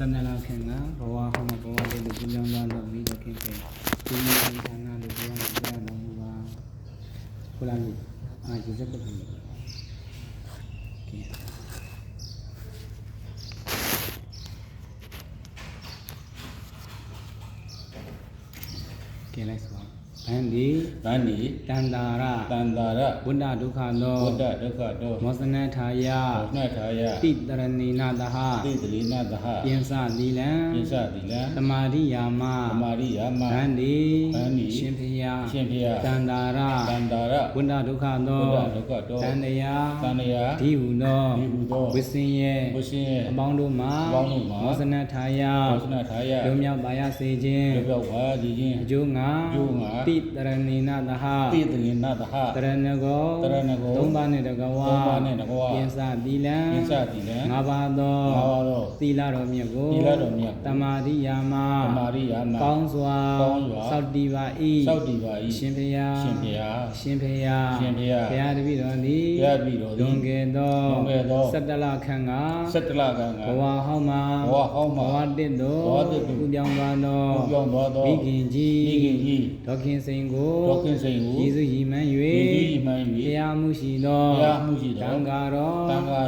Sandala Kenga, Bawa Hama Bawa, the Bulanga, the Kinke, Tana, the Buana, Pulalu, I just Okay, next one. Bandi, Tandara, Buddha Dukhano, Mosana Taya, Titarani Nadaha, Yensa Dila, Tamari Yama, Bandi, Shimpia, Tandara, Buddha Dukhano, Tandaya, Tiuno, Wisinye, Banduma, Mosana Taya, Lumia Baya Sejin, Junga, Taranina the Ha, Taranago, Tombane the Gawa, Yensa Dila, Navado, Tila Romiago, Tamari Yama, Kanswa, Saudiva E, Shimpia, Piadvidoni, Dongedo, Satala Kanga, Owa Homa, Dido, Udangano, Biginji, Talking Singo, Izu Yiman, Yamushino, Tangaro,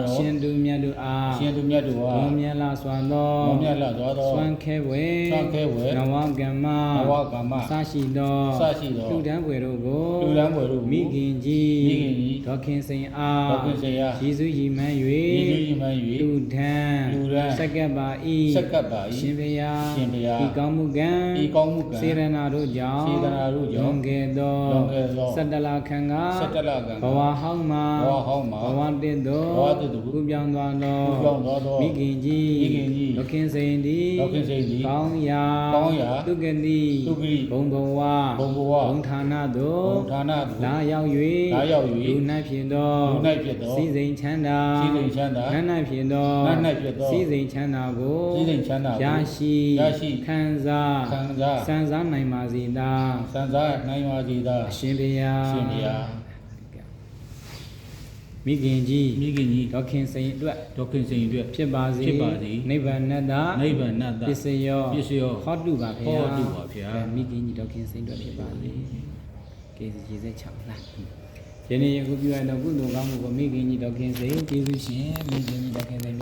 Shendu Miadu A, Momiala Swano, Swan Kewe, Nawagama, Sashido, Tudan Werogo, Miginji, Talking Sing A, Izu Yiman, Tudan, Sakaba E, Shimpia, Ikamugan, Serenado Jam. Yongedo, Sadala Kanga, Bawa Hama, Bawa Dido, Kubyangwano, Miginji, Lokin Sendi, Kangya, Tugandi, Bombowa, Bongtanado, La Yao Yui, Lunai Pido, Season Chanda, Nana Pido, Season Chanda Go, Yashi, Kanza, Sanza Naimazida. Sanza, Naimazida, Shimpia, Miginji, Talking Saint, Pibazi, Neighbor Nada, Pisayo, Hot Duba, Miginji, Talking Saint, Pibazi, Case is a chap. Jenny, you could be a good Gamu, Miginji, Talking Saint, Miginji, Talking Saint,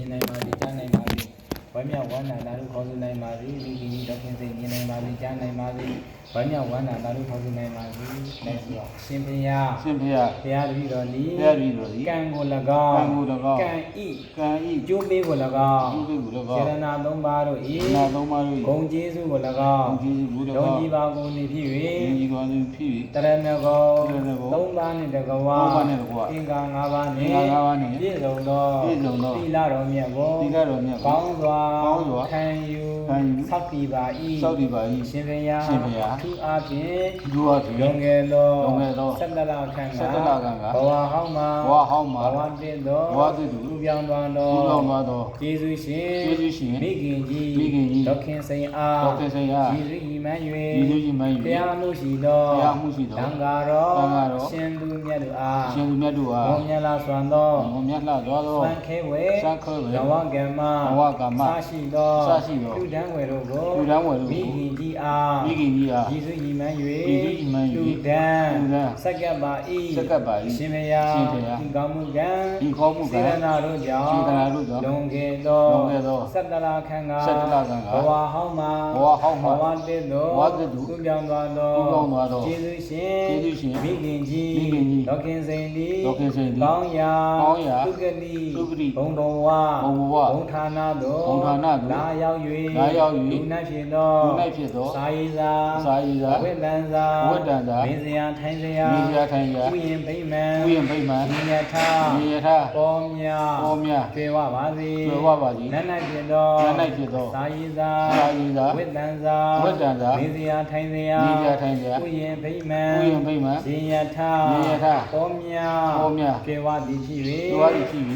Pamia one and I call the name Marie, Miginji, Talking Saint, Marie, Jana Marie. Panya one and I call the name Marie, next one. Simpia, Piadvidoni, Kangulaga, Can eat, Jubi Gulaga, Serana Dombaro E, Gonjesu Gulaga, Donjiva Goni, Taranago, Domban the Gawa, Ingangavani, Dizono, Tila Romiago, Kangwa, Can you, Sakiba E, Simpia. Two Api, Yongedo, Sandala Kanga, Bawa Homa, Dido, Ubiangwano, Jesus, Miginji, Talking Say A, Izu Yiman, Piamushido, Tangaro, Shendu Miadu A, Momiala Swando, Sankewe, Nawagama, Sashido, Tudan Werogo, Miginji A, Izu Yiman, Tudan, Sakaba E, Shimpia, Ikamugan, Serenado Jam, Dongedo, Satala Kanga, Bawa Homa, Dido, Kubyangwano, Jesus, Miginji, Talking Saint, Kangya, Tugandi, Bombowa, Bongtanado, La Yao Yui, Lunai Pido, Saiza, Wedanza, Mizia Tanzia, Uyen Payman, Niyata, Pomya, Pewabazi, Nana Pido, Saiza, Wedanza, Mizia Tanzia, Uyen Payman, Niyata, Pomya, Pewadi TV,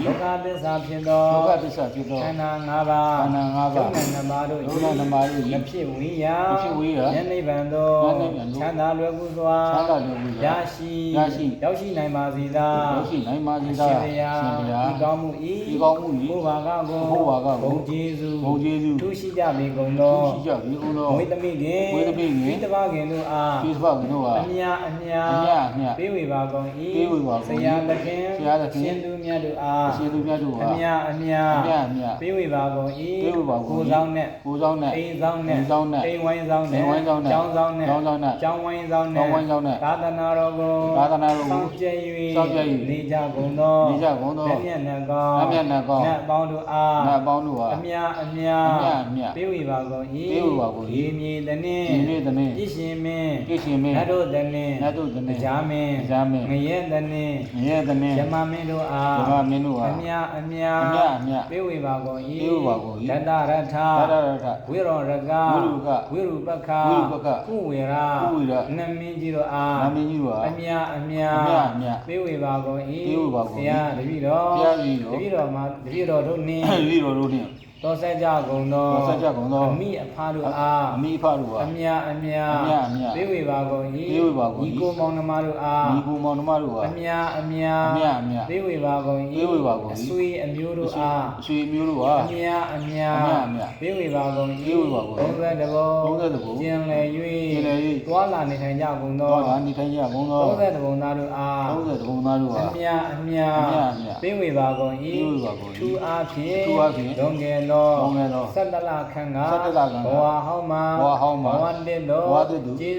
Loka Bisa Pido, Kana Ngaba, ခန္ဓာ၅ပါး ယုံနဲ့နမတို့ ယုံနဲ့နမတို့ မဖြစ်ဝိယ မဖြစ်ဝိယ ဉာဏ်နိဗ္ဗာန်သို့ ဉာဏ်နိဗ္ဗာန်သို့ ချမ်းသာလွယ်ကူစွာ ချမ်းသာလွယ်ကူစွာ ရရှိ ရရှိ ရောက်ရှိနိုင်ပါစေသာ ရောက်ရှိနိုင်ပါစေသာ ရှင်ဘုရား ရှင်ဘုရား ဒီကောင်းမှုဤ ဒီကောင်းမှုဤ ဘုရားကကို ဘုရားကကို ဘုံကျေးဇူး ဘုံကျေးဇူး ထူးရှိကြပေကုန်သော ရှိကြပြီဦးတော် ဝိသမီခင် ဝိသမီခင် ဝိတဘာခင်တို့အား ပိစပကတို့ဟာ အမြအမြ အမြအမြ ပေးဝေပါကုန်၏ ပေးဝေပါကုန်၏ ဆရာသခင် ဆရာသခင် ရှင်သူမြတ်တို့အား အရှင်သူမြတ်တို့ဟာ အမြအမြ အမြအမြ ပေးဝေပါကုန်၏ ပေးဝေပါကုန်၏ ကိုယ်ဆောင်နဲ့ ကိုယ်ဆောင်နဲ့ အိမ်ဆောင်နဲ့ အိမ်ဆောင်နဲ့ အိမ်ဝိုင်းဆောင်နဲ့ အိမ်ဝိုင်းဆောင်နဲ့ ကျောင်းဆောင်နဲ့ ကျောင်းဆောင်နဲ့ ကျောင်းဝိုင်းဆောင်နဲ့ ကျောင်းဝိုင်းဆောင်နဲ့ သာသနာတော်ကို သာသနာတော်ကို စောင့်ကြည့်၍ စောင့်ကြည့်၍ နေကြကုန်သော နေကြကုန်သော လက်မျက်နှာကောင်း လက်မျက်နှာကောင်း နတ်ပေါင်းတို့အား နတ်ပေါင်းတို့ဟာ အမြအမြ အမြအမြ ပေးဝေပါကုန်၏ ပေးဝေပါကုန်၏ ရေမြေတနှင့် ဒီနေ့တနေ့ ပြည့်ရှင်မင်း ပြည့်ရှင်မင်း နတ်တို့တနှင့် နတ်တို့တနေ့ ကြားမင်း ကြားမင်း ငရဲတနှင့် ငရဲတနေ့ ယမမင်းတို့အား ဓမ္မမင်းတို့ဟာ အမြအမြ အမြအမြ ပေးဝေပါကုန်၏ ပေးဝေပါကုန်၏ တတရထ သတ္တရထ ဝိရောရက ဝိရုက ဝိရုပခ ဝိရုပခ ကုဝေရ ကုဝေရ နမင်းကြီးတို့အား နမင်းကြီးတို့ဟာ အမြအမြ အမြအမြ ပေးဝေပါကုန်၏ ပေးဝေပါကုန်၏ ဘုရားတပည့်တော် ဘုရားတပည့်တော် တပည့်တော်မှာတပည့်တော်တို့နှင့် ဒီတော်တို့နှင့် တော်ဆက်ကြကုန်သော တော်ဆက်ကြကုန်သော အမိအဖတို့အား အမိဖတို့ဟာ အမြအမြ အမြအမြ ပေးဝေပါကုန်၏ ပေးဝေပါကုန်၏ ညီကိုမောင်နှမတို့အား ညီကိုမောင်နှမတို့ဟာ အမြအမြ အမြအမြ ပေးဝေပါကုန်၏ ပေးဝေပါကုန်၏ အဆွေအမျိုးတို့အား အဆွေမျိုးတို့ဟာ အမြအမြ အမြအမြ ပေးဝေပါကုန်၏ ပေးဝေပါကုန်၏ 30ဘုံ 30ဘုံ ကျင်လည်၍ ကျင်လည်၍ သွားလာနေထိုင်ကြကုန်သော တော့ဒါနေထိုင်ကြကုန်သော 30ဘုံသားတို့အား 30ဘုံသားတို့ဟာ အမြအမြ အမြအမြ ပေးဝေပါကုန်၏ ပေးဝေပါကုန်၏ ထူအားဖြင့် ထူးအားဖြင့် လွန်ငယ်သော လွန်ငယ်သော 17လခန့်က 17လခန့်က ဘဝဟောင်းမှာ ဘဝဟောင်းမှာ ဘဝတစ်သော ဘဝတစ်သို့ ကျေး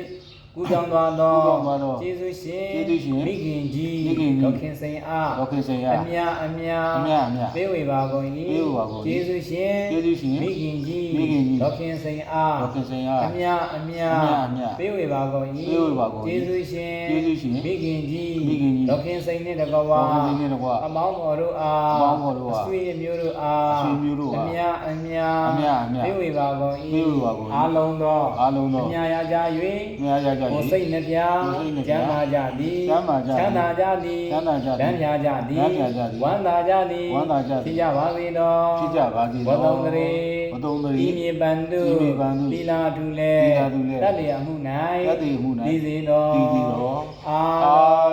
ကူတောင်းသွားသော ကူးတောင်းသွားသော ကျေးဇူးရှင် ကျေးဇူးရှင် မိခင်ကြီး မိခင်ကြီး ဒေါခင်စိန်အား ဒေါခင်စိန်အား အမြအမြ အမြအမြ ပေးဝေပါကုန်၏ ပေးဝေပါကုန်၏ ကျေးဇူးရှင် ကျေးဇူးရှင် မိခင်ကြီး မိခင်ကြီး ဒေါခင်စိန်အား ဒေါခင်စိန်အား အမြအမြ အမြအမြ ပေးဝေပါကုန်၏ ပေးဝေပါကုန်၏ ကျေးဇူးရှင် ကျေးဇူးရှင် မိခင်ကြီး မိခင်ကြီး ဒေါခင်စိန်နှင့်တကဝါ ဒေါခင်စိန်နှင့်တကွ အမောင်းမော်တို့အား အမောင်းမော်တို့အား အဆွေအမျိုးတို့အား အဆွေအမျိုးတို့အား အမြအမြ အမြအမြ ပေးဝေပါကုန်၏ ပေးဝေပါကုန်၏ အားလုံးသော အားလုံးသော အမြရကြ၍ မြားရကြ ကိုယ် ၏စိတ်နှပြ ကိုယ်စိတ်နှပြ ကျမ်းမာကြသည် ကျမ်းမာကြသည် ချမ်းသာကြသည် ချမ်းသာကြသည် ဓာတ်ပြကြသည် ဓာတ်ပြကြသည် ဝမ်းသာကြသည် ဝမ်းသာကြသည် ဖြစ်ကြပါစေသော ဖြစ်ကြပါစေသော ဝတ္တုံတရေ ဝတ္တုံတရေ ဤမြေပန်တု ဤမြေပန်တု သီလာထုလေ သီလာထုလဲ တတ္တရာမှု၌ တတ္တရာမှု၌ ဒီစေသော ဒီစေသော အား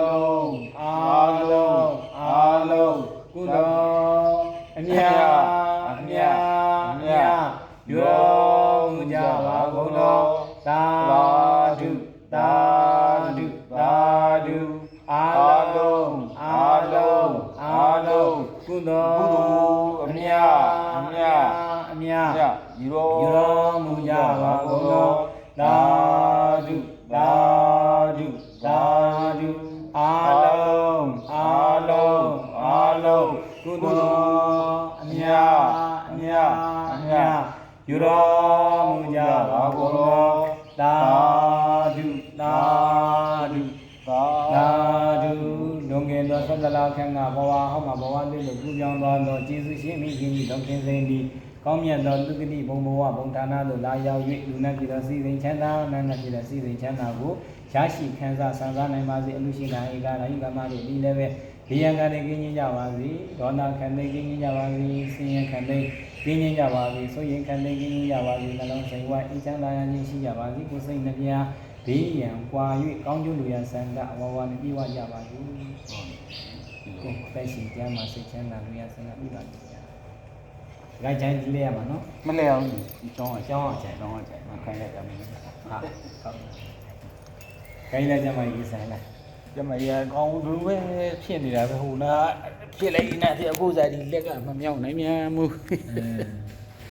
လုံးကုသိုလ်အမြအမြယူတော်မူကြပါကုန်သောသာဓုသာဓုသာဓုအားလုံးကုသိုလ်အမြယူတော် ယူတော်မူကြပါကုန်သောသာဓုသာဓုသာဓုအားလုံးကုသိုလ်အမြယူတော်မူကြပါကုန်သောသာဓုသာဓု သာ သာဓုလွန်ခဲ့သော17လခန့်ကဘဝဟောင်းမှာဘဝလေးလိုကူးပြောင်းသွားသောကျေးဇူးရှင်မိခင်ကြီးဒေါခင်စိန်သည်ကောင်းမြတ်သောသုခတိဘုံဘဝဘုံဌာနသို့လာရောက်၍လူနာပြည်သောစီစဉ်ချမ်းသာနန္ဒပြည်သောစီစဉ်ချမ်းသာကိုရရှိခံစားဆံစားနိုင်ပါစေအမှုရှိတာဧကရာယုကမတို့ဒီလည်းပဲဒီယံကတည်းကင်းကြီးကြပါစေဒေါနာခံသိကင်းကြီးကြပါစေဆင်းရဲခံသိကင်းကြီးကြပါစေဆိုရင်ခံသိကင်းကြီးကြပါစေနှလုံးစိတ်ဝိုင်းအချမ်းသာရခြင်းရှိကြပါစေကိုယ်စိတ်နှပြဘေးရန်ကွာ၍ကောင်းကျိုးလူရန်ဆန္ဒအဝဝနဲ့ပြီးဝကြပါစေ။ကိုယ်ပဲရှင်ကျမ်းမှာစိတ်ချမ်းသာလူရန်ဆန္ဒပြီးပါစေ။ဒါကြိုင်းကြည့်ရမှာနော် မလဲအောင်ဒီကျောင်း ။ကျောင်းအောင်ကြိုင်း ကျောင်းအကျိုင်မခိုင်းရကြမယ် ။ဟာ။ဟုတ်။ခိုင်းလိုက်ကြမှာရေးဆိုင်လား ကျမရကောင်းဘူးပဲဖြစ်နေတာပဲဟိုနာဖြစ်လိုက်နေတာဒီအခုစားဒီလက်ကမမြောက်နိုင်မြန်ဘူး ။